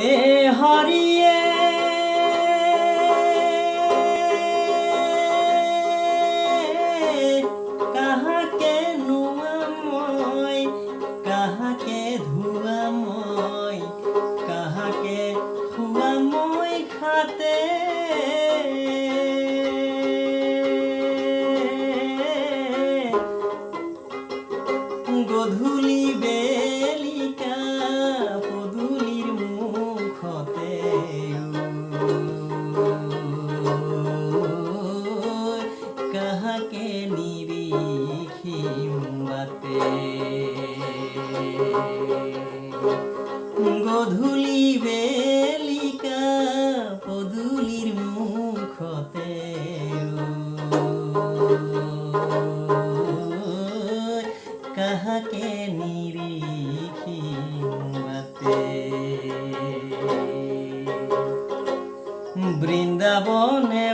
এ হরিয়ে কাহাকে নুয়াময় কাহাকে ধুয়াময় কাহাকে খুয়াময় খাতে গধূলি বেলিকা পদূলির মুখতে কাহাকে নিরিখিম বাতে গধূলি বেলিকা পদূলির মুখতে কাহাকে নিরিখিম বাতে বৃন্দাবনে